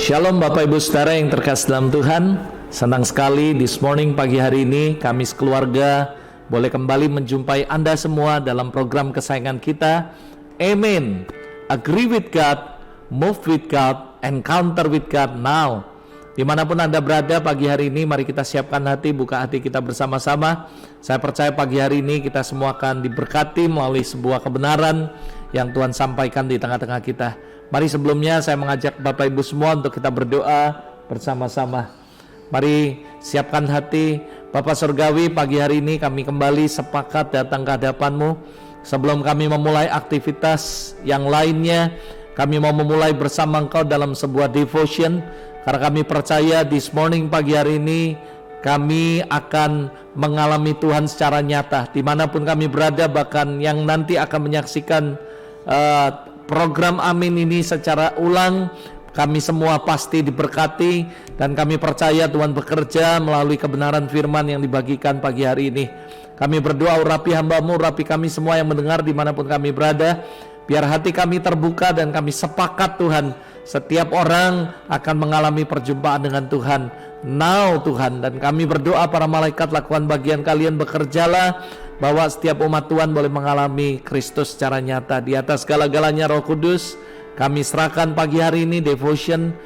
Shalom Bapak Ibu Saudara yang terkasih dalam Tuhan. Senang sekali this morning pagi hari ini kami sekeluarga boleh kembali menjumpai Anda semua dalam program kesayangan kita. Amen. Agree with God, move with God, encounter with God now. Dimanapun Anda berada pagi hari ini, mari kita siapkan hati, buka hati kita bersama-sama. Saya percaya pagi hari ini kita semua akan diberkati melalui sebuah kebenaran yang Tuhan sampaikan di tengah-tengah kita. Mari sebelumnya saya mengajak Bapak Ibu semua untuk kita berdoa bersama-sama. Mari siapkan hati. Bapa Surgawi, pagi hari ini kami kembali sepakat datang ke hadapan-Mu. Sebelum kami memulai aktivitas yang lainnya, kami mau memulai bersama Engkau dalam sebuah devotion. Karena kami percaya this morning pagi hari ini kami akan mengalami Tuhan secara nyata dimanapun kami berada, bahkan yang nanti akan menyaksikan program Amin ini secara ulang. Kami semua pasti diberkati dan kami percaya Tuhan bekerja melalui kebenaran firman yang dibagikan pagi hari ini. Kami berdoa, urapi hamba-Mu, urapi kami semua yang mendengar dimanapun kami berada. Biar hati kami terbuka dan kami sepakat Tuhan, setiap orang akan mengalami perjumpaan dengan Tuhan now Tuhan. Dan kami berdoa para malaikat lakukan bagian kalian, bekerjalah bahwa setiap umat Tuhan boleh mengalami Kristus secara nyata. Di atas segala-galanya Roh Kudus, kami serahkan pagi hari ini devotion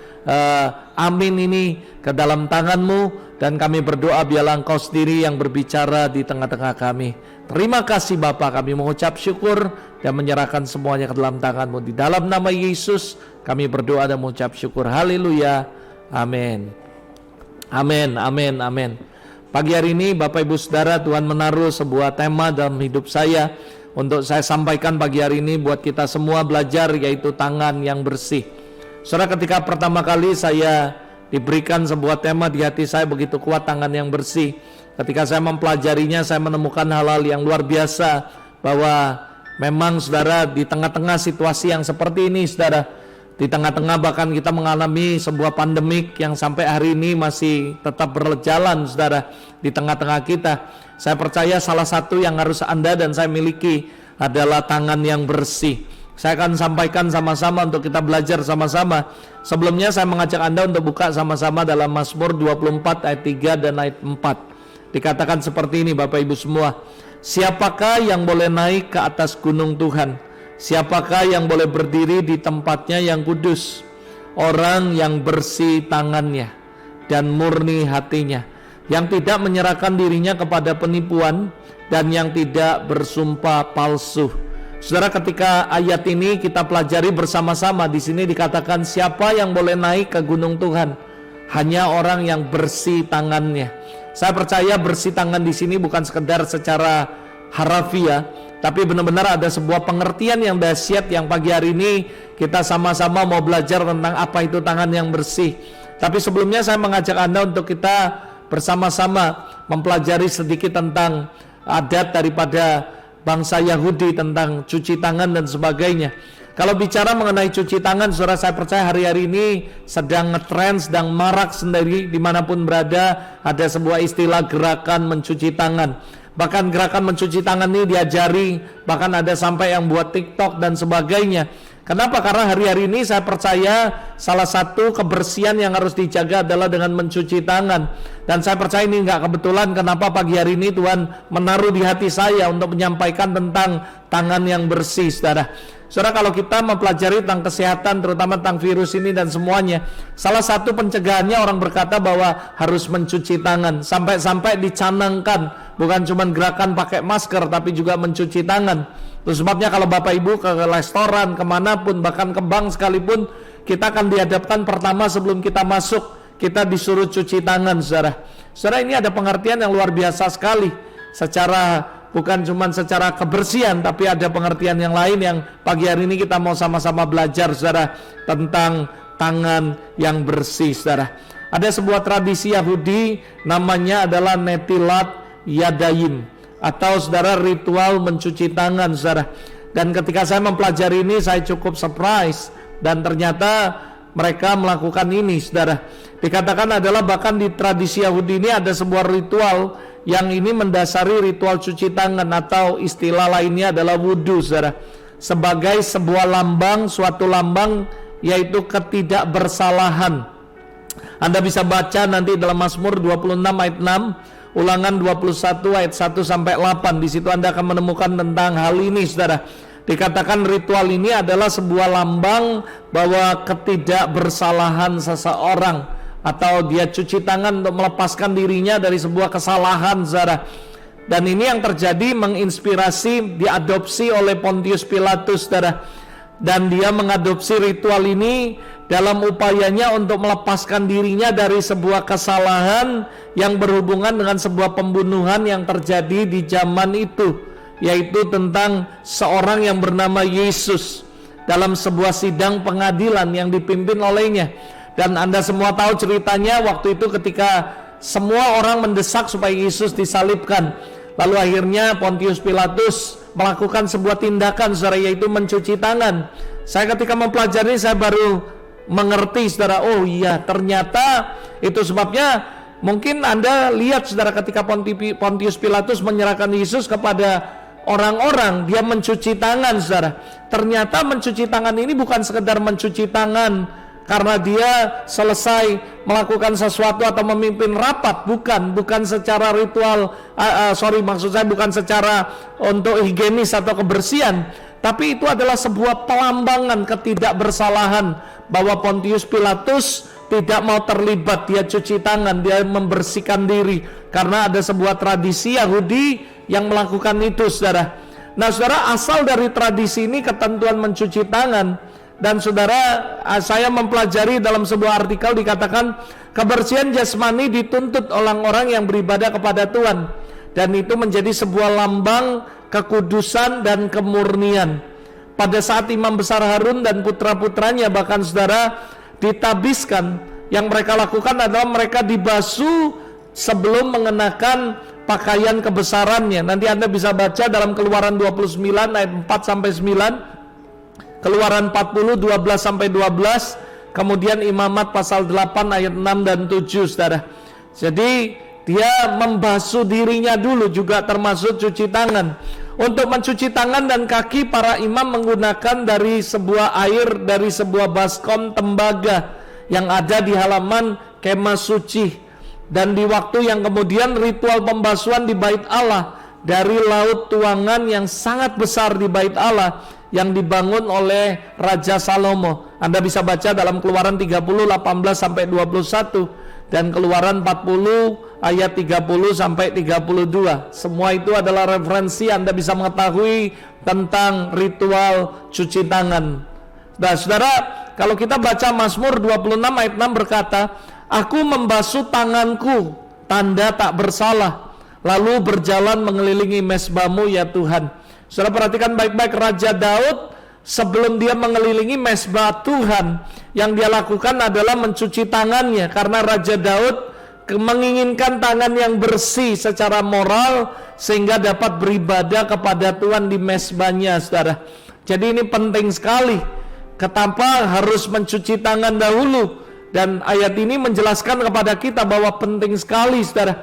Amin ini ke dalam tangan-Mu. Dan kami berdoa biarlah Engkau sendiri yang berbicara di tengah-tengah kami. Terima kasih Bapa, kami mengucap syukur dan menyerahkan semuanya ke dalam tangan-Mu. Di dalam nama Yesus kami berdoa dan mengucap syukur. Haleluya. Amin. Amin, amin, amin. Pagi hari ini Bapak Ibu Saudara, Tuhan menaruh sebuah tema dalam hidup saya untuk saya sampaikan pagi hari ini buat kita semua belajar, yaitu tangan yang bersih. Saudara, ketika pertama kali saya diberikan sebuah tema di hati saya begitu kuat, tangan yang bersih. Ketika saya mempelajarinya, saya menemukan hal-hal yang luar biasa, bahwa memang saudara di tengah-tengah situasi yang seperti ini, saudara, di tengah-tengah bahkan kita mengalami sebuah pandemik yang sampai hari ini masih tetap berjalan, saudara, di tengah-tengah kita. Saya percaya salah satu yang harus Anda dan saya miliki adalah tangan yang bersih. Saya akan sampaikan sama-sama untuk kita belajar sama-sama. Sebelumnya saya mengajak Anda untuk buka sama-sama dalam Mazmur 24 ayat 3 dan ayat 4. Dikatakan seperti ini Bapak Ibu semua. Siapakah yang boleh naik ke atas gunung Tuhan? Siapakah yang boleh berdiri di tempatnya yang kudus? Orang yang bersih tangannya dan murni hatinya, yang tidak menyerahkan dirinya kepada penipuan dan yang tidak bersumpah palsu. Saudara, ketika ayat ini kita pelajari bersama-sama, di sini dikatakan siapa yang boleh naik ke gunung Tuhan? Hanya orang yang bersih tangannya. Saya percaya bersih tangan di sini bukan sekedar secara harafiah, tapi benar-benar ada sebuah pengertian yang dahsyat yang pagi hari ini kita sama-sama mau belajar tentang apa itu tangan yang bersih. Tapi sebelumnya saya mengajak Anda untuk kita bersama-sama mempelajari sedikit tentang adat daripada bangsa Yahudi tentang cuci tangan dan sebagainya. Kalau bicara mengenai cuci tangan, saudara, saya percaya hari-hari ini sedang ngetrend, sedang marak sendiri dimanapun berada. Ada sebuah istilah gerakan mencuci tangan. Bahkan gerakan mencuci tangan ini diajari, bahkan ada sampai yang buat TikTok dan sebagainya. Kenapa? Karena hari-hari ini saya percaya salah satu kebersihan yang harus dijaga adalah dengan mencuci tangan. Dan saya percaya ini nggak kebetulan kenapa pagi hari ini Tuhan menaruh di hati saya untuk menyampaikan tentang tangan yang bersih, saudara. Saudara, kalau kita mempelajari tentang kesehatan, terutama tentang virus ini dan semuanya, salah satu pencegahannya orang berkata bahwa harus mencuci tangan. Sampai-sampai dicanangkan, bukan cuma gerakan pakai masker, tapi juga mencuci tangan. Itu sebabnya kalau Bapak Ibu ke restoran, kemanapun, bahkan ke bank sekalipun, kita akan dihadapkan pertama sebelum kita masuk, kita disuruh cuci tangan, saudara. Saudara, ini ada pengertian yang luar biasa sekali. Bukan cuma secara kebersihan, tapi ada pengertian yang lain yang pagi hari ini kita mau sama-sama belajar, saudara, tentang tangan yang bersih, saudara. Ada sebuah tradisi Yahudi namanya adalah Netilat Yadayim, atau saudara ritual mencuci tangan, saudara. Dan ketika saya mempelajari ini saya cukup surprise, dan ternyata mereka melakukan ini, saudara. Dikatakan adalah bahkan di tradisi Yahudi ini ada sebuah ritual yang ini mendasari ritual cuci tangan, atau istilah lainnya adalah wudhu, saudara. Sebagai sebuah lambang, suatu lambang yaitu ketidakbersalahan Anda bisa baca nanti dalam Mazmur 26 ayat 6, Ulangan 21 ayat 1 sampai 8. Di situ Anda akan menemukan tentang hal ini, Saudara. Dikatakan ritual ini adalah sebuah lambang bahwa ketidakbersalahan seseorang, atau dia cuci tangan untuk melepaskan dirinya dari sebuah kesalahan, Saudara. Dan ini yang terjadi menginspirasi, diadopsi oleh Pontius Pilatus, Saudara. Dan dia mengadopsi ritual ini dalam upayanya untuk melepaskan dirinya dari sebuah kesalahan yang berhubungan dengan sebuah pembunuhan yang terjadi di zaman itu, yaitu tentang seorang yang bernama Yesus dalam sebuah sidang pengadilan yang dipimpin olehnya. Dan Anda semua tahu ceritanya waktu itu ketika semua orang mendesak supaya Yesus disalibkan. Lalu akhirnya Pontius Pilatus melakukan sebuah tindakan, saudara, yaitu mencuci tangan. Saya ketika mempelajari saya baru mengerti, saudara, oh iya, ternyata itu sebabnya. Mungkin Anda lihat, saudara, ketika Pontius Pilatus menyerahkan Yesus kepada orang-orang, dia mencuci tangan, saudara. Ternyata mencuci tangan ini bukan sekedar mencuci tangan karena dia selesai melakukan sesuatu atau memimpin rapat, bukan secara ritual, maksud saya bukan secara untuk higienis atau kebersihan, tapi itu adalah sebuah pelambangan ketidakbersalahan bahwa Pontius Pilatus tidak mau terlibat. Dia cuci tangan, dia membersihkan diri karena ada sebuah tradisi Yahudi yang melakukan itu, saudara. Nah, saudara, asal dari tradisi ini ketentuan mencuci tangan. Dan saudara, saya mempelajari dalam sebuah artikel dikatakan kebersihan jasmani dituntut orang-orang yang beribadah kepada Tuhan, dan itu menjadi sebuah lambang kekudusan dan kemurnian. Pada saat Imam Besar Harun dan putra-putranya bahkan, saudara, ditabiskan, yang mereka lakukan adalah mereka dibasuh sebelum mengenakan pakaian kebesarannya. Nanti Anda bisa baca dalam Keluaran 29 ayat 4 sampai 9, Keluaran 40 12 sampai 12, kemudian Imamat pasal 8 ayat 6 dan 7, saudara. Jadi dia membasuh dirinya dulu, juga termasuk cuci tangan. Untuk mencuci tangan dan kaki, para imam menggunakan dari sebuah air dari sebuah baskom tembaga yang ada di halaman kemah suci. Dan di waktu yang kemudian ritual pembasuhan di bait Allah dari laut tuangan yang sangat besar di bait Allah yang dibangun oleh Raja Salomo. Anda bisa baca dalam Keluaran 30 18 sampai 21 dan Keluaran 40 ayat 30 sampai 32. Semua itu adalah referensi Anda bisa mengetahui tentang ritual cuci tangan. Nah, saudara, kalau kita baca Mazmur 26 ayat 6 berkata, "Aku membasuh tanganku, tanda tak bersalah, lalu berjalan mengelilingi mezbahmu ya Tuhan." Saudara, perhatikan baik-baik, Raja Daud sebelum dia mengelilingi mezbah Tuhan, yang dia lakukan adalah mencuci tangannya, karena Raja Daud menginginkan tangan yang bersih secara moral sehingga dapat beribadah kepada Tuhan di mezbahnya, saudara. Jadi ini penting sekali, kenapa harus mencuci tangan dahulu, dan ayat ini menjelaskan kepada kita bahwa penting sekali, saudara.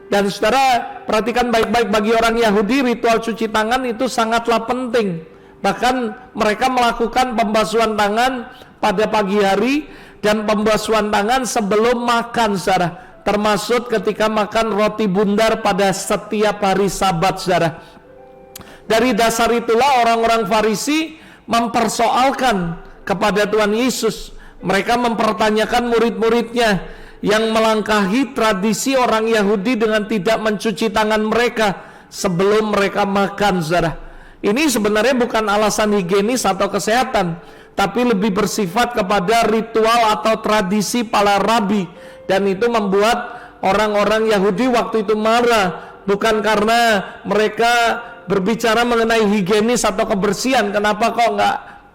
Dan saudara, perhatikan baik-baik, bagi orang Yahudi ritual cuci tangan itu sangatlah penting. Bahkan mereka melakukan pembasuhan tangan pada pagi hari dan pembasuhan tangan sebelum makan, saudara. Termasuk ketika makan roti bundar pada setiap hari Sabat, saudara. Dari dasar itulah orang-orang Farisi mempersoalkan kepada Tuhan Yesus. Mereka mempertanyakan murid-muridnya yang melangkahi tradisi orang Yahudi dengan tidak mencuci tangan mereka sebelum mereka makan, saudara. Ini sebenarnya bukan alasan higienis atau kesehatan, tapi lebih bersifat kepada ritual atau tradisi para rabi. Dan itu membuat orang-orang Yahudi waktu itu marah, bukan karena mereka berbicara mengenai higienis atau kebersihan, kenapa kok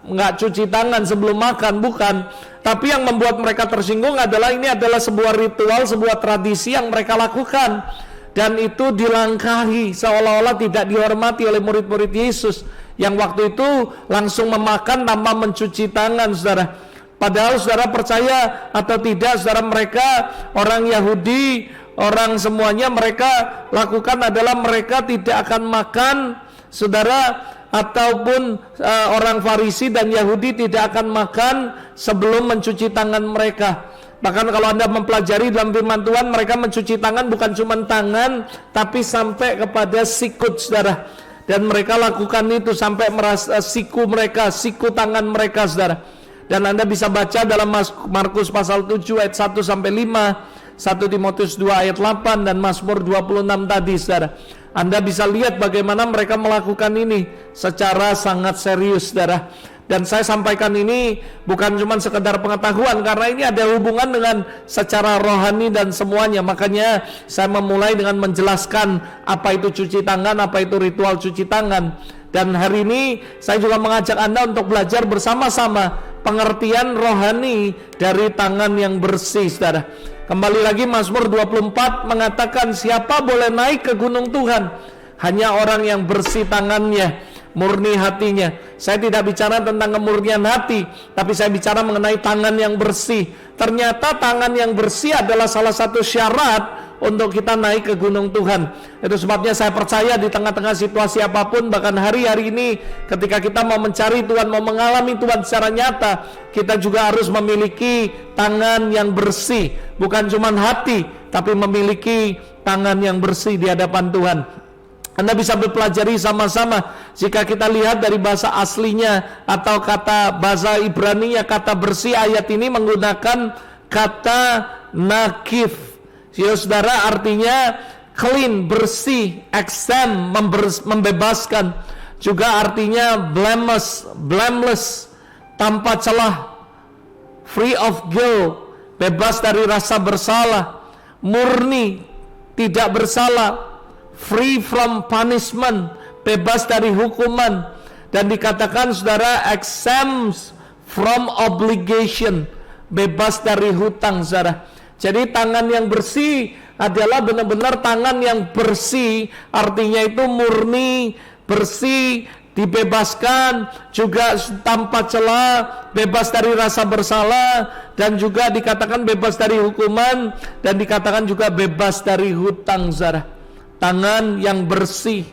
nggak cuci tangan sebelum makan, bukan. Tapi yang membuat mereka tersinggung adalah ini adalah sebuah ritual, sebuah tradisi yang mereka lakukan, dan itu dilangkahi seolah-olah tidak dihormati oleh murid-murid Yesus yang waktu itu langsung memakan tanpa mencuci tangan, saudara. Padahal saudara percaya atau tidak, saudara, mereka orang Yahudi, orang semuanya mereka lakukan adalah mereka tidak akan makan, saudara, ataupun orang Farisi dan Yahudi tidak akan makan sebelum mencuci tangan mereka. Bahkan kalau Anda mempelajari dalam firman Tuhan, mereka mencuci tangan bukan cuma tangan, tapi sampai kepada sikut, saudara. Dan mereka lakukan itu sampai merasa siku mereka, siku tangan mereka, saudara. Dan Anda bisa baca dalam Markus pasal 7 ayat 1 sampai 5, 1 Timotius 2 ayat 8, dan Mazmur 26 tadi, saudara. Anda bisa lihat bagaimana mereka melakukan ini secara sangat serius, saudara. Dan saya sampaikan ini bukan cuma sekedar pengetahuan, karena ini ada hubungan dengan secara rohani dan semuanya. Makanya saya memulai dengan menjelaskan apa itu cuci tangan, apa itu ritual cuci tangan. Dan hari ini saya juga mengajak Anda untuk belajar bersama-sama pengertian rohani dari tangan yang bersih, saudara. Kembali lagi Mazmur 24 mengatakan, siapa boleh naik ke gunung Tuhan? Hanya orang yang bersih tangannya, murni hatinya. Saya tidak bicara tentang kemurnian hati, tapi saya bicara mengenai tangan yang bersih. Ternyata tangan yang bersih adalah salah satu syarat untuk kita naik ke gunung Tuhan. Itu sebabnya saya percaya di tengah-tengah situasi apapun, bahkan hari-hari ini ketika kita mau mencari Tuhan, mau mengalami Tuhan secara nyata, kita juga harus memiliki tangan yang bersih. Bukan cuma hati, tapi memiliki tangan yang bersih di hadapan Tuhan. Anda bisa berpelajari sama-sama. Jika kita lihat dari bahasa aslinya atau kata bahasa Ibrani-nya, kata bersih ayat ini menggunakan kata nakif. Ya saudara, artinya clean, bersih, exam, membebaskan. Juga artinya blameless, tanpa celah, free of guilt, bebas dari rasa bersalah, murni, tidak bersalah, free from punishment, bebas dari hukuman. Dan dikatakan saudara, exempt from obligation, bebas dari hutang, saudara. Jadi tangan yang bersih adalah benar-benar tangan yang bersih, artinya itu murni, bersih, dibebaskan, juga tanpa celah, bebas dari rasa bersalah, dan juga dikatakan bebas dari hukuman, dan dikatakan juga bebas dari hutang, saudara. Tangan yang bersih,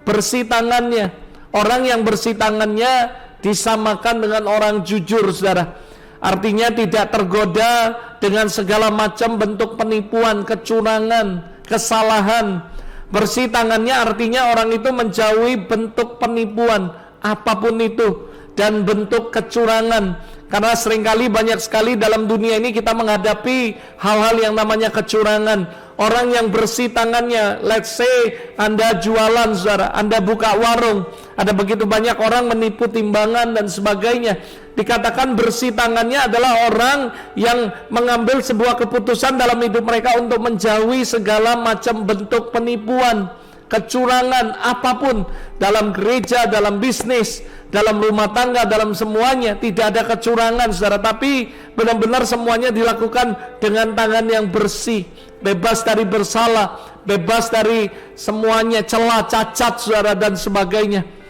bersih tangannya. Orang yang bersih tangannya disamakan dengan orang jujur, saudara. Artinya tidak tergoda dengan segala macam bentuk penipuan, kecurangan, kesalahan. Bersih tangannya artinya orang itu menjauhi bentuk penipuan, apapun itu, dan bentuk kecurangan. Karena seringkali banyak sekali dalam dunia ini kita menghadapi hal-hal yang namanya kecurangan. Orang yang bersih tangannya, let's say Anda jualan, saudara, Anda buka warung, ada begitu banyak orang menipu timbangan dan sebagainya. Dikatakan bersih tangannya adalah orang yang mengambil sebuah keputusan dalam hidup mereka untuk menjauhi segala macam bentuk penipuan, kecurangan, apapun, dalam gereja, dalam bisnis, dalam rumah tangga, dalam semuanya. Tidak ada kecurangan, saudara, tapi benar-benar semuanya dilakukan dengan tangan yang bersih, bebas dari bersalah, bebas dari semuanya celah, cacat, saudara, dan sebagainya.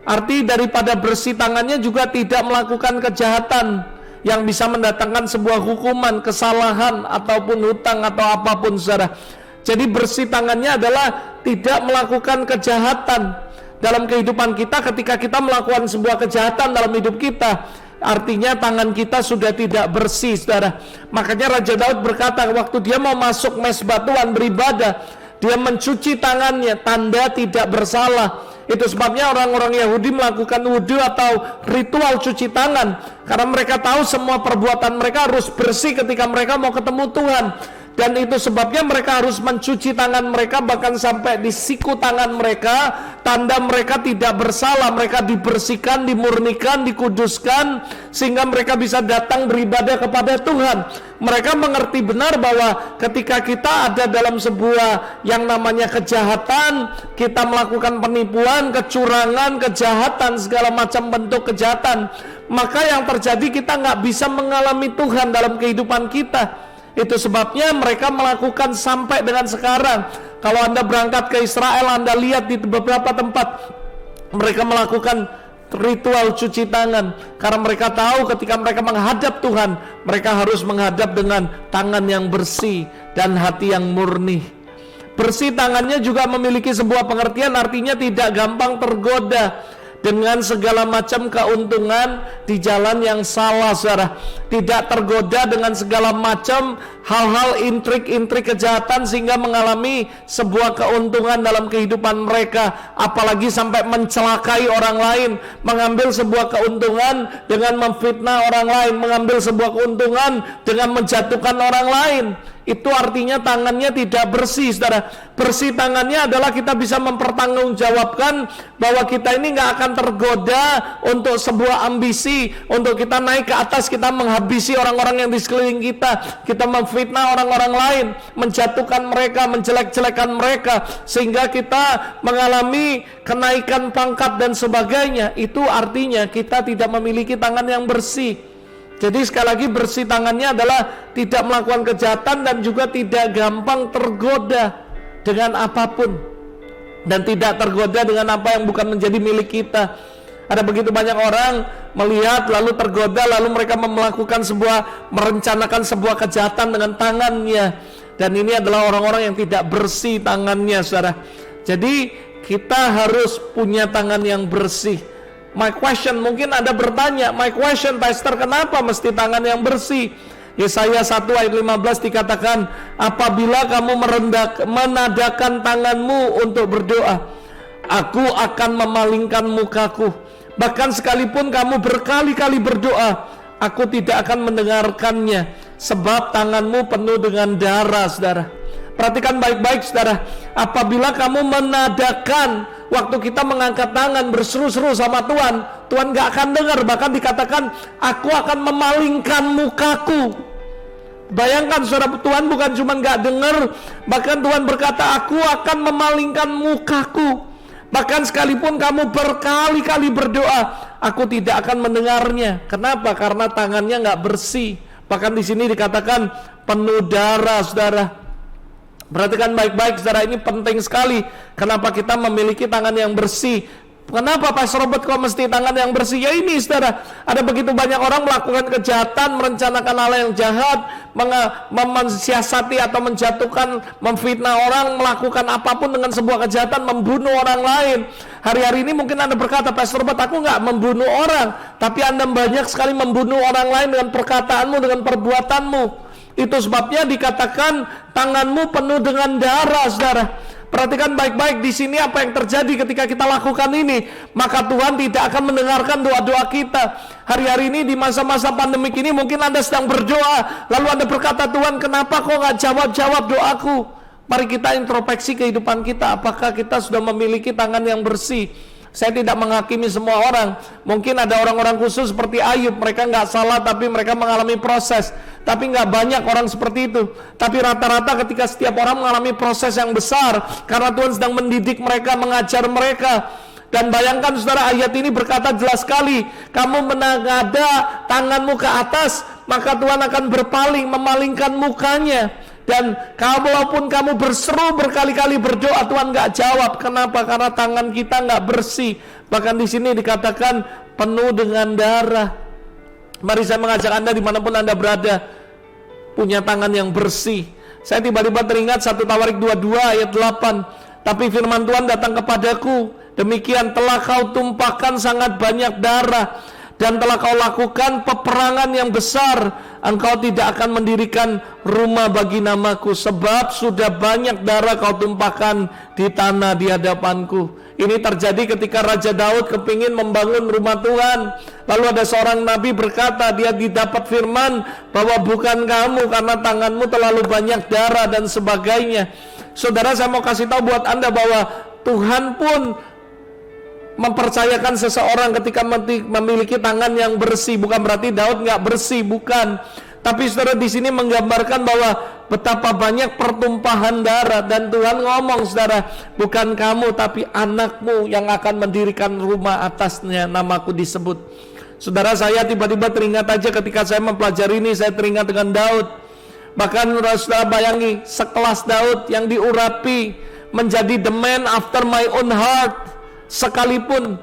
Arti daripada bersih tangannya juga tidak melakukan kejahatan yang bisa mendatangkan sebuah hukuman, kesalahan, ataupun hutang atau apapun, saudara. Jadi bersih tangannya adalah tidak melakukan kejahatan dalam kehidupan kita. Ketika kita melakukan sebuah kejahatan dalam hidup kita, artinya tangan kita sudah tidak bersih, saudara. Makanya Raja Daud berkata waktu dia mau masuk mesbah Tuhan beribadah, dia mencuci tangannya, tanda tidak bersalah. Itu sebabnya orang-orang Yahudi melakukan wudhu atau ritual cuci tangan, karena mereka tahu semua perbuatan mereka harus bersih ketika mereka mau ketemu Tuhan. Dan itu sebabnya mereka harus mencuci tangan mereka, bahkan sampai di siku tangan mereka, tanda mereka tidak bersalah. Mereka dibersihkan, dimurnikan, dikuduskan, sehingga mereka bisa datang beribadah kepada Tuhan. Mereka mengerti benar bahwa ketika kita ada dalam sebuah yang namanya kejahatan, kita melakukan penipuan, kecurangan, kejahatan, segala macam bentuk kejahatan, maka yang terjadi kita nggak bisa mengalami Tuhan dalam kehidupan kita. Itu sebabnya mereka melakukan sampai dengan sekarang. Kalau Anda berangkat ke Israel, Anda lihat di beberapa tempat mereka melakukan ritual cuci tangan, karena mereka tahu ketika mereka menghadap Tuhan, mereka harus menghadap dengan tangan yang bersih dan hati yang murni. Bersih tangannya juga memiliki sebuah pengertian, artinya tidak gampang tergoda dengan segala macam keuntungan di jalan yang salah, saudara. Tidak tergoda dengan segala macam hal-hal intrik-intrik kejahatan sehingga mengalami sebuah keuntungan dalam kehidupan mereka, apalagi sampai mencelakai orang lain, mengambil sebuah keuntungan dengan memfitnah orang lain, mengambil sebuah keuntungan dengan menjatuhkan orang lain. Itu artinya tangannya tidak bersih, saudara. Bersih tangannya adalah kita bisa mempertanggungjawabkan bahwa kita ini nggak akan tergoda untuk sebuah ambisi, untuk kita naik ke atas, kita menghabisi orang-orang yang di sekeliling kita memfitnah orang-orang lain, menjatuhkan mereka, menjelek-jelekan mereka, sehingga kita mengalami kenaikan pangkat dan sebagainya. Itu artinya kita tidak memiliki tangan yang bersih. Jadi sekali lagi, bersih tangannya adalah tidak melakukan kejahatan dan juga tidak gampang tergoda dengan apapun, dan tidak tergoda dengan apa yang bukan menjadi milik kita. Ada begitu banyak orang melihat lalu tergoda, lalu mereka merencanakan sebuah kejahatan dengan tangannya, dan ini adalah orang-orang yang tidak bersih tangannya, saudara. Jadi kita harus punya tangan yang bersih. My question, mungkin Anda bertanya, my question, Pastor, kenapa mesti tangan yang bersih? Yesaya 1 ayat 15 dikatakan, apabila kamu menadakan tanganmu untuk berdoa, aku akan memalingkan mukaku. Bahkan sekalipun kamu berkali-kali berdoa, aku tidak akan mendengarkannya, sebab tanganmu penuh dengan darah, saudara. Perhatikan baik-baik, saudara. Apabila kamu menadakan, waktu kita mengangkat tangan berseru-seru sama Tuhan, Tuhan gak akan dengar. Bahkan dikatakan, aku akan memalingkan mukaku. Bayangkan, saudara, Tuhan bukan cuma gak dengar, bahkan Tuhan berkata, aku akan memalingkan mukaku. Bahkan sekalipun kamu berkali-kali berdoa, aku tidak akan mendengarnya. Kenapa? Karena tangannya gak bersih. Bahkan di sini dikatakan penuh darah, saudara. Perhatikan baik-baik, saudara, ini penting sekali. Kenapa kita memiliki tangan yang bersih? Kenapa Pastor Robert kok mesti tangan yang bersih? Ya ini, saudara, ada begitu banyak orang melakukan kejahatan, merencanakan hal yang jahat, mensiasati atau menjatuhkan, memfitnah orang, melakukan apapun dengan sebuah kejahatan, membunuh orang lain. Hari-hari ini mungkin Anda berkata, Pastor Robert, aku nggak membunuh orang, tapi Anda banyak sekali membunuh orang lain dengan perkataanmu, dengan perbuatanmu. Itu sebabnya dikatakan tanganmu penuh dengan darah, saudara. Perhatikan baik-baik di sini apa yang terjadi ketika kita lakukan ini. Maka Tuhan tidak akan mendengarkan doa-doa kita. Hari-hari ini di masa-masa pandemik ini mungkin Anda sedang berdoa, lalu Anda berkata, Tuhan, kenapa kok nggak jawab-jawab doaku? Mari kita introspeksi kehidupan kita. Apakah kita sudah memiliki tangan yang bersih? Saya tidak menghakimi semua orang. Mungkin ada orang-orang khusus seperti Ayub, mereka nggak salah tapi mereka mengalami proses. Tapi nggak banyak orang seperti itu. Tapi rata-rata ketika setiap orang mengalami proses yang besar, karena Tuhan sedang mendidik mereka, mengajar mereka. Dan bayangkan, saudara, ayat ini berkata jelas sekali, kamu menangada tanganmu ke atas, maka Tuhan akan berpaling, memalingkan mukanya. Dan walaupun kamu berseru berkali-kali berdoa, Tuhan nggak jawab. Kenapa? Karena tangan kita nggak bersih. Bahkan di sini dikatakan penuh dengan darah. Mari saya mengajak Anda dimanapun Anda berada, punya tangan yang bersih. Saya tiba-tiba teringat 1 Tawarik 22 ayat 8. Tapi firman Tuhan datang kepadaku, demikian telah kau tumpahkan sangat banyak darah, dan telah kau lakukan peperangan yang besar, engkau tidak akan mendirikan rumah bagi namaku, sebab sudah banyak darah kau tumpahkan di tanah di hadapanku. Ini terjadi ketika Raja Daud kepingin membangun rumah Tuhan. Lalu ada seorang nabi berkata, dia didapat firman bahwa bukan kamu, karena tanganmu terlalu banyak darah dan sebagainya. Saudara, saya mau kasih tahu buat Anda bahwa Tuhan pun mempercayakan seseorang ketika memiliki tangan yang bersih. Bukan berarti Daud nggak bersih, bukan. Tapi saudara, di sini menggambarkan bahwa betapa banyak pertumpahan darah, dan Tuhan ngomong, saudara, bukan kamu tapi anakmu yang akan mendirikan rumah, atasnya namaku disebut. Saudara, saya tiba-tiba teringat aja ketika saya mempelajari ini, saya teringat dengan Daud. Bahkan saudara bayangi, sekelas Daud yang diurapi menjadi the man after my own heart, sekalipun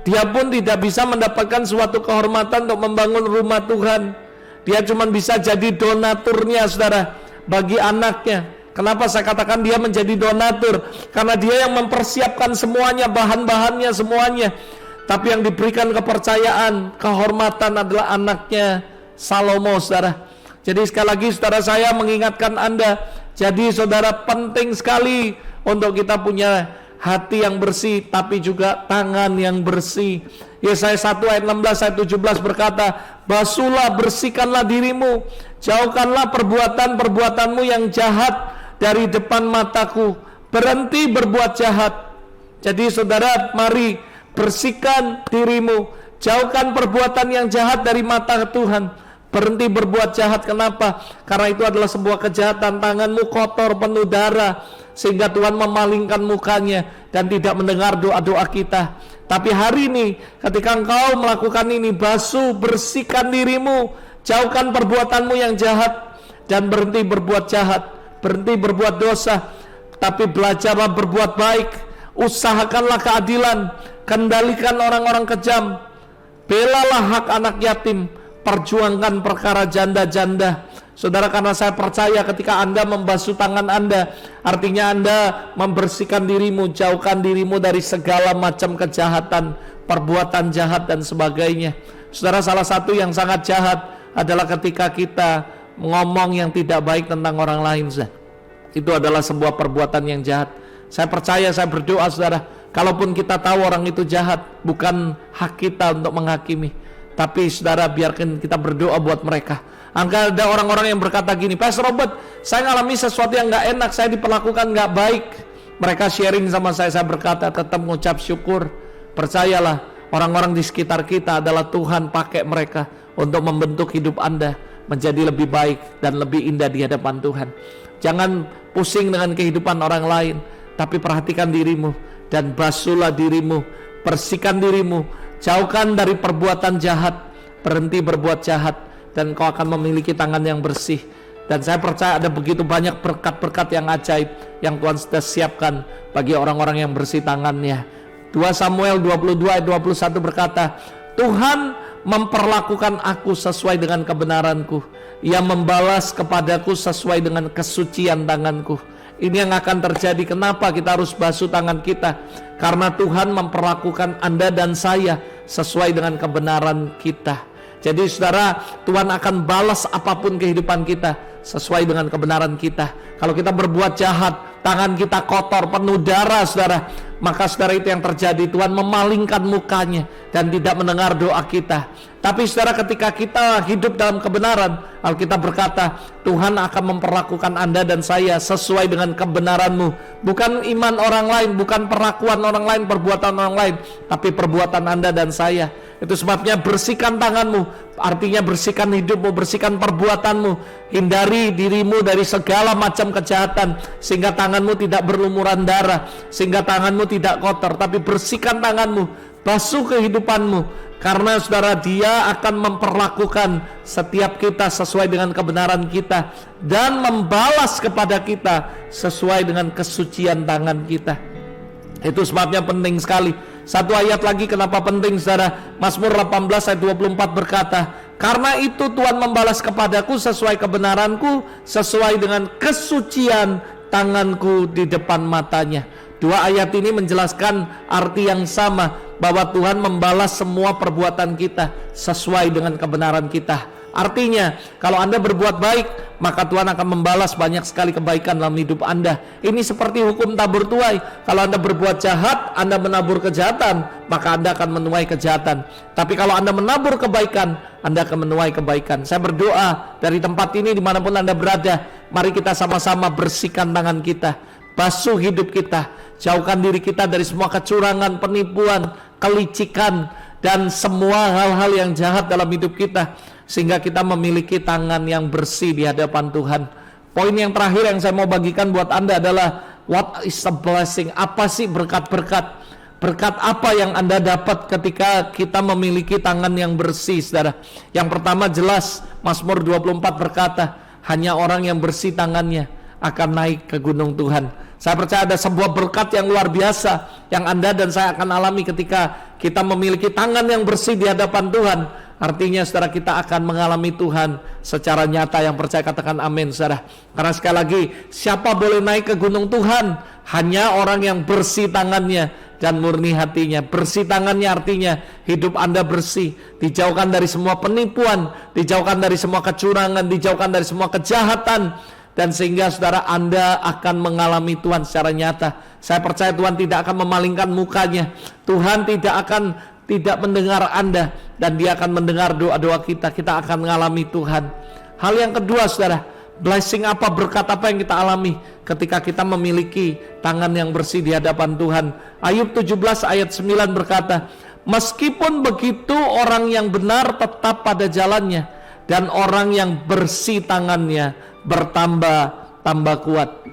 dia pun tidak bisa mendapatkan suatu kehormatan untuk membangun rumah Tuhan. Dia cuma bisa jadi donaturnya, saudara, bagi anaknya. Kenapa saya katakan dia menjadi donatur? Karena dia yang mempersiapkan semuanya, bahan-bahannya semuanya. Tapi yang diberikan kepercayaan, kehormatan adalah anaknya Salomo, saudara. Jadi sekali lagi saudara, saya mengingatkan Anda, jadi saudara, penting sekali untuk kita punya hati yang bersih, tapi juga tangan yang bersih. Yesaya 1 ayat 16 ayat 17 berkata, basuhlah, bersihkanlah dirimu, jauhkanlah perbuatan-perbuatanmu yang jahat dari depan mataku, berhenti berbuat jahat. Jadi saudara, mari bersihkan dirimu, jauhkan perbuatan yang jahat dari mata Tuhan, berhenti berbuat jahat. Kenapa? Karena itu adalah sebuah kejahatan. Tanganmu kotor, penuh darah, sehingga Tuhan memalingkan mukanya dan tidak mendengar doa-doa kita. Tapi hari ini ketika engkau melakukan ini, basuh, bersihkan dirimu, jauhkan perbuatanmu yang jahat, dan berhenti berbuat jahat, berhenti berbuat dosa, tapi belajarlah berbuat baik. Usahakanlah keadilan, kendalikan orang-orang kejam, belalah hak anak yatim, perjuangkan perkara janda-janda. Saudara, karena saya percaya ketika Anda membasuh tangan Anda, artinya Anda membersihkan dirimu, jauhkan dirimu dari segala macam kejahatan, perbuatan jahat dan sebagainya. Saudara, salah satu yang sangat jahat adalah ketika kita ngomong yang tidak baik tentang orang lain. Itu adalah sebuah perbuatan yang jahat. Saya percaya, saya berdoa saudara, kalaupun kita tahu orang itu jahat, bukan hak kita untuk menghakimi, tapi saudara, biarkan kita berdoa buat mereka. Angka ada orang-orang yang berkata gini, Pastor Robert, saya ngalami sesuatu yang gak enak, saya diperlakukan gak baik. Mereka sharing sama saya berkata, tetap mengucap syukur. Percayalah, orang-orang di sekitar kita adalah Tuhan pakai mereka untuk membentuk hidup Anda menjadi lebih baik dan lebih indah di hadapan Tuhan. Jangan pusing dengan kehidupan orang lain, tapi perhatikan dirimu dan basuhlah dirimu, bersihkan dirimu, jauhkan dari perbuatan jahat, berhenti berbuat jahat, dan kau akan memiliki tangan yang bersih. Dan saya percaya ada begitu banyak berkat-berkat yang ajaib yang Tuhan sudah siapkan bagi orang-orang yang bersih tangannya. 2 Samuel 22 ayat 21 berkata, Tuhan memperlakukan aku sesuai dengan kebenaranku, Ia membalas kepadaku sesuai dengan kesucian tanganku. Ini yang akan terjadi. Kenapa kita harus basuh tangan kita? Karena Tuhan memperlakukan Anda dan saya sesuai dengan kebenaran kita. Jadi saudara, Tuhan akan balas apapun kehidupan kita sesuai dengan kebenaran kita. Kalau kita berbuat jahat, tangan kita kotor, penuh darah saudara, maka saudara, itu yang terjadi. Tuhan memalingkan mukanya dan tidak mendengar doa kita. Tapi saudara, ketika kita hidup dalam kebenaran, Alkitab berkata, Tuhan akan memperlakukan Anda dan saya sesuai dengan kebenaranmu. Bukan iman orang lain, bukan perlakuan orang lain, perbuatan orang lain, tapi perbuatan Anda dan saya. Itu sebabnya bersihkan tanganmu, artinya bersihkan hidupmu, bersihkan perbuatanmu. Hindari dirimu dari segala macam kejahatan, sehingga tanganmu tidak berlumuran darah, sehingga tanganmu tidak kotor. Tapi bersihkan tanganmu, basuh kehidupanmu. Karena saudara, Dia akan memperlakukan setiap kita sesuai dengan kebenaran kita, dan membalas kepada kita sesuai dengan kesucian tangan kita. Itu sebabnya penting sekali. Satu ayat lagi kenapa penting saudara, Mazmur 18 ayat 24 berkata, karena itu Tuhan membalas kepadaku sesuai kebenaranku, sesuai dengan kesucian tanganku di depan matanya. Dua ayat ini menjelaskan arti yang sama, bahwa Tuhan membalas semua perbuatan kita sesuai dengan kebenaran kita. Artinya, kalau Anda berbuat baik, maka Tuhan akan membalas banyak sekali kebaikan dalam hidup Anda. Ini seperti hukum tabur tuai. Kalau Anda berbuat jahat, Anda menabur kejahatan, maka Anda akan menuai kejahatan. Tapi kalau Anda menabur kebaikan, Anda akan menuai kebaikan. Saya berdoa dari tempat ini, dimanapun Anda berada, mari kita sama-sama bersihkan tangan kita, basuh hidup kita, jauhkan diri kita dari semua kecurangan, penipuan, kelicikan, dan semua hal-hal yang jahat dalam hidup kita, sehingga kita memiliki tangan yang bersih di hadapan Tuhan. Poin yang terakhir yang saya mau bagikan buat Anda adalah, what is a blessing? Apa sih berkat-berkat? Berkat apa yang Anda dapat ketika kita memiliki tangan yang bersih, saudara? Yang pertama jelas, Mazmur 24 berkata, hanya orang yang bersih tangannya akan naik ke gunung Tuhan. Saya percaya ada sebuah berkat yang luar biasa yang Anda dan saya akan alami ketika kita memiliki tangan yang bersih di hadapan Tuhan. Artinya saudara, kita akan mengalami Tuhan secara nyata. Yang percaya katakan amin saudara. Karena sekali lagi, siapa boleh naik ke gunung Tuhan? Hanya orang yang bersih tangannya dan murni hatinya. Bersih tangannya artinya hidup Anda bersih, dijauhkan dari semua penipuan, dijauhkan dari semua kecurangan, dijauhkan dari semua kejahatan, dan sehingga saudara Anda akan mengalami Tuhan secara nyata. Saya percaya Tuhan tidak akan memalingkan mukanya, Tuhan tidak mendengar Anda, dan Dia akan mendengar doa-doa kita. Kita akan mengalami Tuhan. Hal yang kedua saudara, blessing apa, berkat apa yang kita alami ketika kita memiliki tangan yang bersih di hadapan Tuhan. Ayub 17 ayat 9 berkata, meskipun begitu orang yang benar tetap pada jalannya, dan orang yang bersih tangannya bertambah kuat.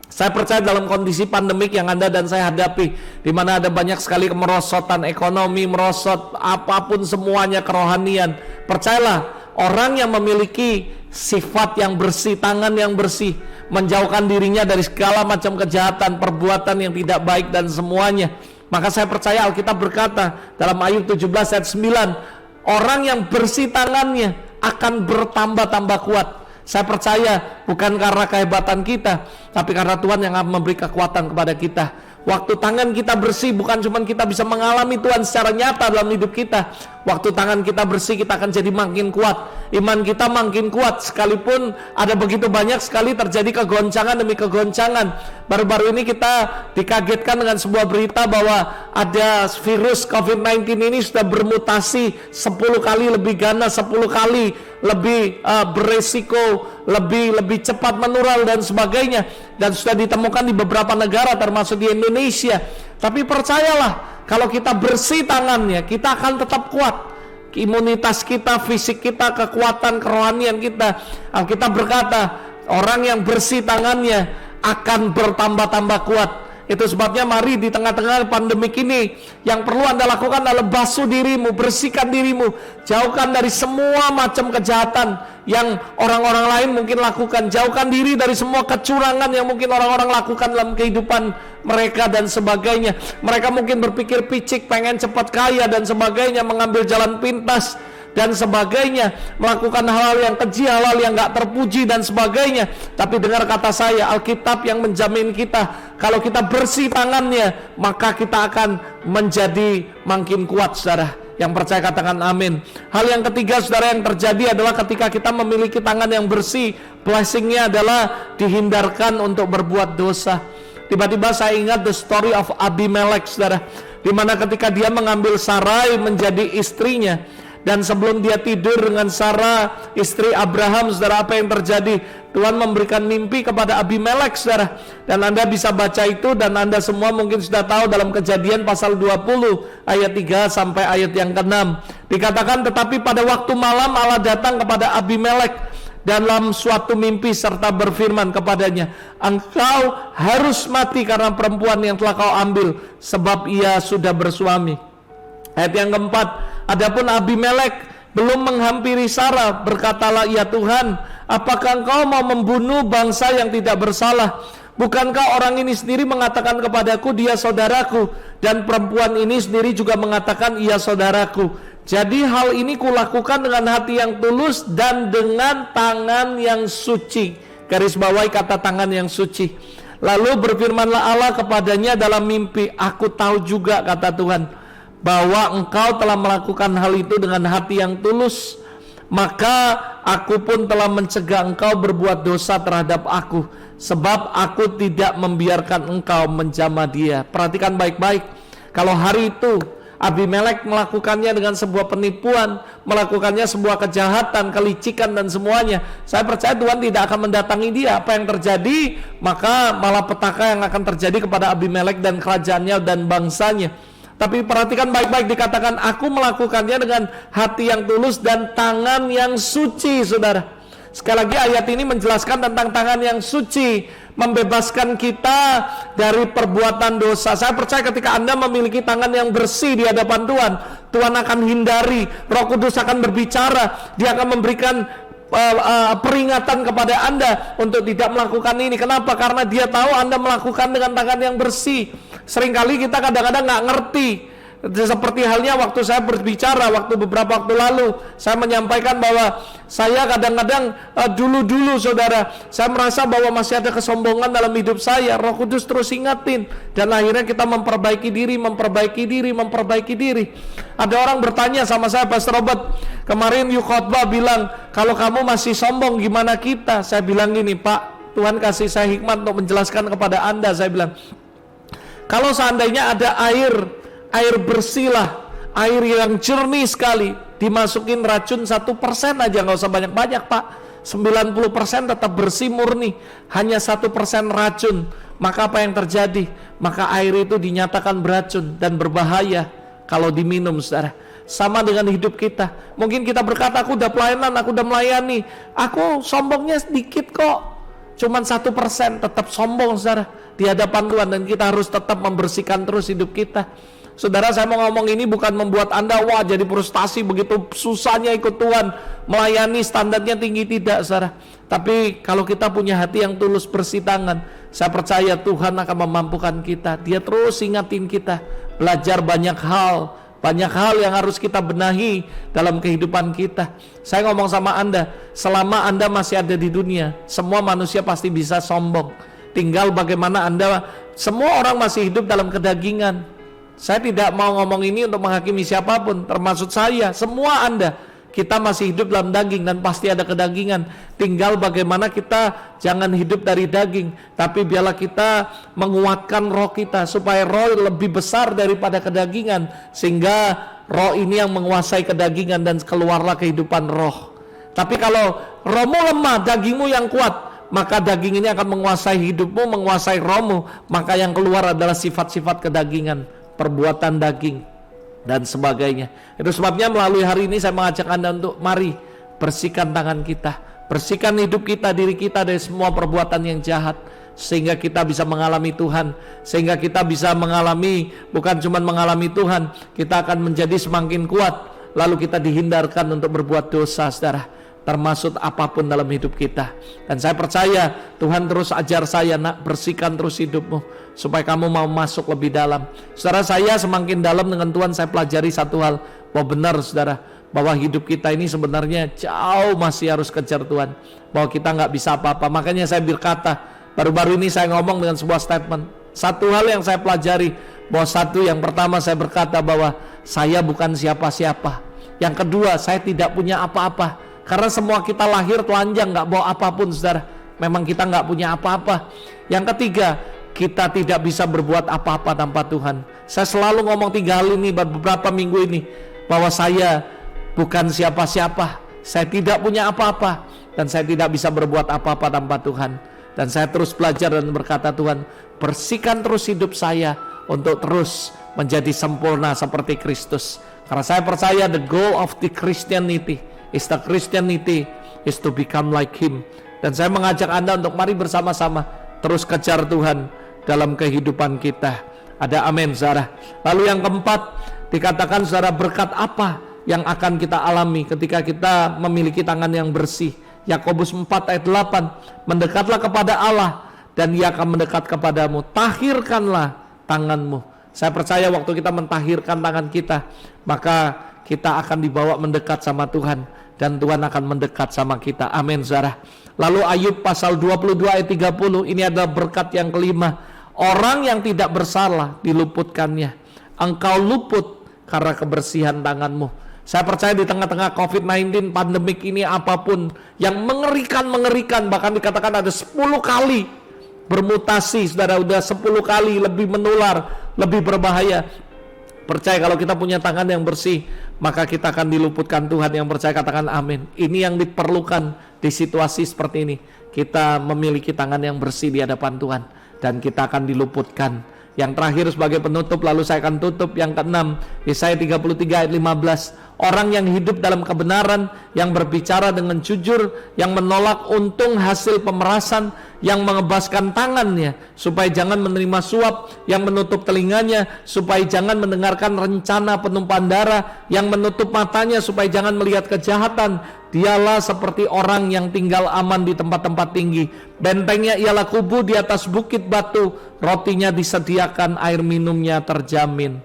Saya percaya dalam kondisi pandemik yang Anda dan saya hadapi, di mana ada banyak sekali kemerosotan ekonomi, merosot apapun semuanya, kerohanian. Percayalah, orang yang memiliki sifat yang bersih, tangan yang bersih, menjauhkan dirinya dari segala macam kejahatan, perbuatan yang tidak baik dan semuanya. Maka saya percaya Alkitab berkata dalam Ayub 17 ayat 9, orang yang bersih tangannya akan bertambah kuat. Saya percaya bukan karena kehebatan kita, tapi karena Tuhan yang akan memberi kekuatan kepada kita. Waktu tangan kita bersih, bukan cuma kita bisa mengalami Tuhan secara nyata dalam hidup kita. Waktu tangan kita bersih, kita akan jadi makin kuat. Iman kita makin kuat, sekalipun ada begitu banyak sekali terjadi kegoncangan demi kegoncangan. Baru-baru ini kita dikagetkan dengan sebuah berita bahwa ada virus COVID-19 ini sudah bermutasi 10 kali lebih ganas, 10 kali lebih beresiko, lebih cepat menular dan sebagainya, dan sudah ditemukan di beberapa negara termasuk di Indonesia. Tapi percayalah, kalau kita bersih tangannya, kita akan tetap kuat. Imunitas kita, fisik kita, kekuatan kerohanian kita. Alkitab berkata, orang yang bersih tangannya akan bertambah kuat. Itu sebabnya mari di tengah-tengah pandemik ini, yang perlu Anda lakukan adalah basuh dirimu, bersihkan dirimu, jauhkan dari semua macam kejahatan yang orang-orang lain mungkin lakukan. Jauhkan diri dari semua kecurangan yang mungkin orang-orang lakukan dalam kehidupan mereka dan sebagainya. Mereka mungkin berpikir picik, pengen cepat kaya dan sebagainya, mengambil jalan pintas dan sebagainya, melakukan hal-hal yang keji, hal-hal yang gak terpuji dan sebagainya. Tapi dengar kata saya, Alkitab yang menjamin kita, kalau kita bersih tangannya, maka kita akan menjadi makin kuat, saudara. Yang percaya katakan amin. Hal yang ketiga saudara yang terjadi adalah ketika kita memiliki tangan yang bersih, blessingnya adalah dihindarkan untuk berbuat dosa. Tiba-tiba saya ingat the story of Abimelek, saudara, dimana ketika dia mengambil Sarai menjadi istrinya, dan sebelum dia tidur dengan Sarah, istri Abraham, saudara, apa yang terjadi? Tuhan memberikan mimpi kepada Abimelek, saudara. Dan Anda bisa baca itu, dan Anda semua mungkin sudah tahu dalam Kejadian pasal 20 ayat 3 sampai ayat yang ke-6. Dikatakan, tetapi pada waktu malam Allah datang kepada Abimelek dalam suatu mimpi serta berfirman kepadanya, engkau harus mati karena perempuan yang telah kau ambil, sebab ia sudah bersuami. Ayat yang keempat, adapun Abimelek belum menghampiri Sarah, berkatalah, ya Tuhan, apakah engkau mau membunuh bangsa yang tidak bersalah? Bukankah orang ini sendiri mengatakan kepadaku, dia saudaraku, dan perempuan ini sendiri juga mengatakan, ia saudaraku. Jadi hal ini kulakukan dengan hati yang tulus dan dengan tangan yang suci. Garis bawahi kata tangan yang suci. Lalu berfirmanlah Allah kepadanya dalam mimpi, aku tahu juga, kata Tuhan, bahwa engkau telah melakukan hal itu dengan hati yang tulus, maka aku pun telah mencegah engkau berbuat dosa terhadap aku, sebab aku tidak membiarkan engkau menjamah dia. Perhatikan baik-baik, kalau hari itu Abimelek melakukannya dengan sebuah penipuan, melakukannya sebuah kejahatan, kelicikan dan semuanya, saya percaya Tuhan tidak akan mendatangi dia. Apa yang terjadi? Maka malapetaka yang akan terjadi kepada Abimelek dan kerajaannya dan bangsanya. Tapi perhatikan baik-baik, dikatakan aku melakukannya dengan hati yang tulus dan tangan yang suci, saudara. Sekali lagi ayat ini menjelaskan tentang tangan yang suci, membebaskan kita dari perbuatan dosa. Saya percaya ketika Anda memiliki tangan yang bersih di hadapan Tuhan, Tuhan akan hindari, Roh Kudus akan berbicara, Dia akan memberikan peringatan kepada Anda untuk tidak melakukan ini. Kenapa? Karena Dia tahu Anda melakukan dengan tangan yang bersih. Seringkali kita kadang-kadang nggak ngerti Seperti halnya waktu saya berbicara waktu beberapa waktu lalu, saya menyampaikan bahwa saya kadang-kadang dulu saudara, saya merasa bahwa masih ada kesombongan dalam hidup saya. Roh Kudus terus ingatin, dan akhirnya kita memperbaiki diri. Ada orang bertanya sama saya, Pastor Robert, kemarin you khotbah bilang kalau kamu masih sombong gimana kita? Saya bilang gini, Pak, Tuhan kasih saya hikmat untuk menjelaskan kepada Anda. Saya bilang, kalau seandainya ada air bersih lah, air yang jernih sekali, dimasukin racun 1% aja, nggak usah banyak-banyak Pak, 90% tetap bersih murni, hanya 1% racun, maka apa yang terjadi? Maka air itu dinyatakan beracun dan berbahaya kalau diminum, saudara. Sama dengan hidup kita. Mungkin kita berkata, aku udah pelayanan, aku udah melayani, aku sombongnya sedikit kok, cuman 1%, tetap sombong, saudara, di hadapan Tuhan. Dan kita harus tetap membersihkan terus hidup kita. Saudara, saya mau ngomong ini bukan membuat Anda wah jadi frustasi begitu susahnya ikut Tuhan, melayani standarnya tinggi, tidak, saudara. Tapi kalau kita punya hati yang tulus, bersih tangan, saya percaya Tuhan akan memampukan kita. Dia terus ingatin kita, belajar banyak hal yang harus kita benahi dalam kehidupan kita. Saya ngomong sama Anda, selama Anda masih ada di dunia, semua manusia pasti bisa sombong. Tinggal bagaimana Anda, semua orang masih hidup dalam kedagingan. Saya tidak mau ngomong ini untuk menghakimi siapapun, termasuk saya. Semua Anda, kita masih hidup dalam daging dan pasti ada kedagingan. Tinggal bagaimana kita jangan hidup dari daging, tapi biarlah kita menguatkan roh kita supaya roh lebih besar daripada kedagingan, sehingga roh ini yang menguasai kedagingan dan keluarlah kehidupan roh. Tapi kalau rohmu lemah, dagingmu yang kuat, maka daging ini akan menguasai hidupmu, menguasai rohmu, maka yang keluar adalah sifat-sifat kedagingan, perbuatan daging dan sebagainya. Itu sebabnya melalui hari ini saya mengajak Anda untuk mari bersihkan tangan kita, bersihkan hidup kita, diri kita dari semua perbuatan yang jahat, sehingga kita bisa mengalami Tuhan, sehingga kita bisa mengalami, bukan cuma mengalami Tuhan, kita akan menjadi semakin kuat, lalu kita dihindarkan untuk berbuat dosa, saudara, termasuk apapun dalam hidup kita. Dan saya percaya Tuhan terus ajar saya, nak, bersihkan terus hidupmu supaya kamu mau masuk lebih dalam. Saudara, saya semakin dalam dengan Tuhan, saya pelajari satu hal, bahwa benar, saudara, bahwa hidup kita ini sebenarnya jauh masih harus kejar Tuhan, bahwa kita nggak bisa apa-apa. Makanya saya berkata, baru-baru ini saya ngomong dengan sebuah statement, satu hal yang saya pelajari, bahwa yang pertama saya berkata bahwa saya bukan siapa-siapa. Yang kedua, saya tidak punya apa-apa, karena semua kita lahir telanjang, nggak bawa apapun, saudara. Memang kita nggak punya apa-apa. Yang ketiga, kita tidak bisa berbuat apa-apa tanpa Tuhan. Saya selalu ngomong 3 hal ini beberapa minggu ini, bahwa saya bukan siapa-siapa, saya tidak punya apa-apa, dan saya tidak bisa berbuat apa-apa tanpa Tuhan. Dan saya terus belajar dan berkata, Tuhan, bersihkan terus hidup saya untuk terus menjadi sempurna seperti Kristus. Karena saya percaya the goal of the Christianity is to become like Him. Dan saya mengajak Anda untuk mari bersama-sama terus kejar Tuhan dalam kehidupan kita. Ada amin, saudara. Lalu yang keempat, dikatakan, saudara, berkat apa yang akan kita alami ketika kita memiliki tangan yang bersih. Yakobus 4 ayat 8, mendekatlah kepada Allah dan Ia akan mendekat kepadamu. Tahirkanlah tanganmu. Saya percaya waktu kita mentahirkan tangan kita, maka kita akan dibawa mendekat sama Tuhan, dan Tuhan akan mendekat sama kita. Amin, saudara. Lalu Ayub pasal 22 ayat 30, ini adalah berkat yang kelima. Orang yang tidak bersalah diluputkannya. Engkau luput karena kebersihan tanganmu. Saya percaya di tengah-tengah COVID-19 pandemik ini, apapun yang mengerikan, bahkan dikatakan ada 10 kali bermutasi, saudara, udah 10 kali lebih menular, lebih berbahaya. Percaya kalau kita punya tangan yang bersih, maka kita akan diluputkan Tuhan. Yang percaya katakan amin. Ini yang diperlukan di situasi seperti ini. Kita memiliki tangan yang bersih di hadapan Tuhan, dan kita akan diluputkan. Yang terakhir sebagai penutup, lalu saya akan tutup, yang keenam, Yesaya 33 ayat 15. Orang yang hidup dalam kebenaran, yang berbicara dengan jujur, yang menolak untung hasil pemerasan, yang mengebaskan tangannya supaya jangan menerima suap, yang menutup telinganya supaya jangan mendengarkan rencana penumpahan darah, yang menutup matanya supaya jangan melihat kejahatan. Dialah seperti orang yang tinggal aman di tempat-tempat tinggi. Bentengnya ialah kubu di atas bukit batu, rotinya disediakan, air minumnya terjamin.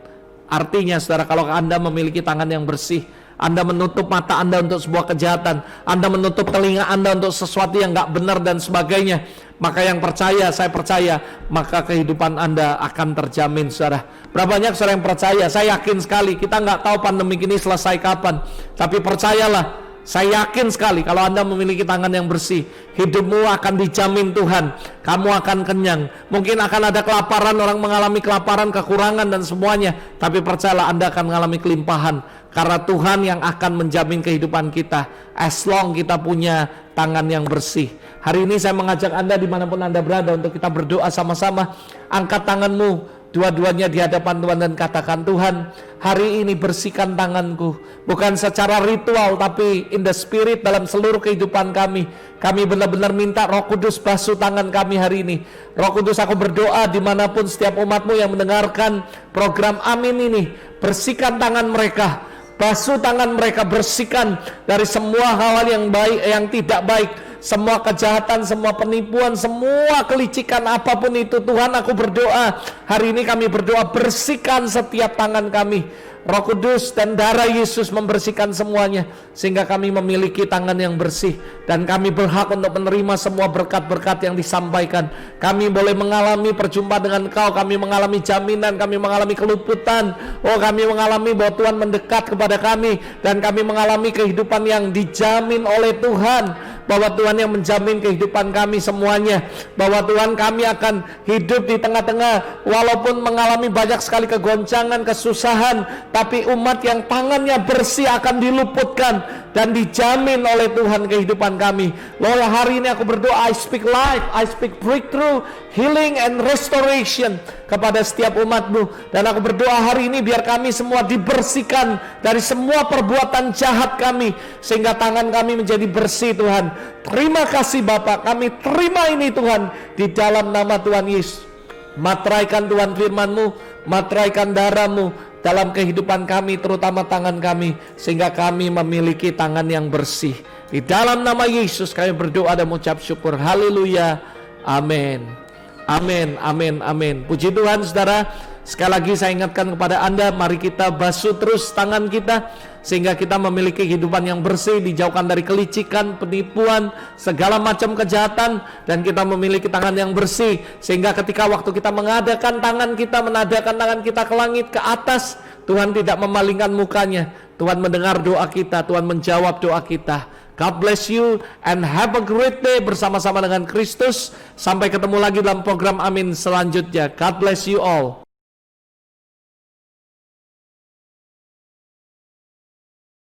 Artinya saudara, kalau Anda memiliki tangan yang bersih, Anda menutup mata Anda untuk sebuah kejahatan, Anda menutup telinga Anda untuk sesuatu yang gak benar dan sebagainya, maka yang percaya, saya percaya, maka kehidupan Anda akan terjamin saudara. Berapa banyak saudara yang percaya? Saya yakin sekali, kita gak tahu pandemi ini selesai kapan, tapi percayalah, saya yakin sekali kalau Anda memiliki tangan yang bersih, hidupmu akan dijamin Tuhan. Kamu akan kenyang. Mungkin akan ada kelaparan, orang mengalami kelaparan, kekurangan dan semuanya, tapi percayalah Anda akan mengalami kelimpahan, karena Tuhan yang akan menjamin kehidupan kita as long kita punya tangan yang bersih. Hari ini saya mengajak Anda dimanapun Anda berada untuk kita berdoa sama-sama. Angkat tanganmu dua-duanya di hadapan Tuhan dan katakan, Tuhan, hari ini bersihkan tanganku, bukan secara ritual tapi in the spirit, dalam seluruh kehidupan kami. Kami benar-benar minta Roh Kudus basuh tangan kami hari ini. Roh Kudus, aku berdoa dimanapun setiap umatmu yang mendengarkan program Amin ini, bersihkan tangan mereka, basuh tangan mereka, bersihkan dari semua hal yang baik, yang tidak baik, semua kejahatan, semua penipuan, semua kelicikan apapun itu. Tuhan, aku berdoa hari ini, kami berdoa bersihkan setiap tangan kami. Roh Kudus dan darah Yesus membersihkan semuanya, sehingga kami memiliki tangan yang bersih, dan kami berhak untuk menerima semua berkat-berkat yang disampaikan. Kami boleh mengalami perjumpaan dengan Kau, kami mengalami jaminan, kami mengalami keluputan. Oh, kami mengalami bahwa Tuhan mendekat kepada kami, dan kami mengalami kehidupan yang dijamin oleh Tuhan, bahwa Tuhan yang menjamin kehidupan kami semuanya, bahwa Tuhan, kami akan hidup di tengah-tengah walaupun mengalami banyak sekali kegoncangan, kesusahan, tapi umat yang tangannya bersih akan diluputkan dan dijamin oleh Tuhan kehidupan kami. Lord, hari ini aku berdoa, I speak life, I speak breakthrough, healing and restoration kepada setiap umatmu. Dan aku berdoa hari ini biar kami semua dibersihkan dari semua perbuatan jahat kami, sehingga tangan kami menjadi bersih Tuhan. Terima kasih Bapa, kami terima ini Tuhan, di dalam nama Tuhan Yesus. Materaikan Tuhan firman-Mu, materaikan darah-Mu dalam kehidupan kami, terutama tangan kami, sehingga kami memiliki tangan yang bersih. Di dalam nama Yesus kami berdoa dan mengucap syukur. Haleluya. Amin. Amin, amin, amin. Puji Tuhan saudara. Sekali lagi saya ingatkan kepada Anda, mari kita basuh terus tangan kita, sehingga kita memiliki kehidupan yang bersih, dijauhkan dari kelicikan, penipuan, segala macam kejahatan, dan kita memiliki tangan yang bersih, sehingga ketika waktu kita mengadakan tangan kita, menadakan tangan kita ke langit, ke atas, Tuhan tidak memalingkan mukanya. Tuhan mendengar doa kita, Tuhan menjawab doa kita. God bless you and have a great day bersama-sama dengan Kristus. Sampai ketemu lagi dalam program Amin selanjutnya. God bless you all.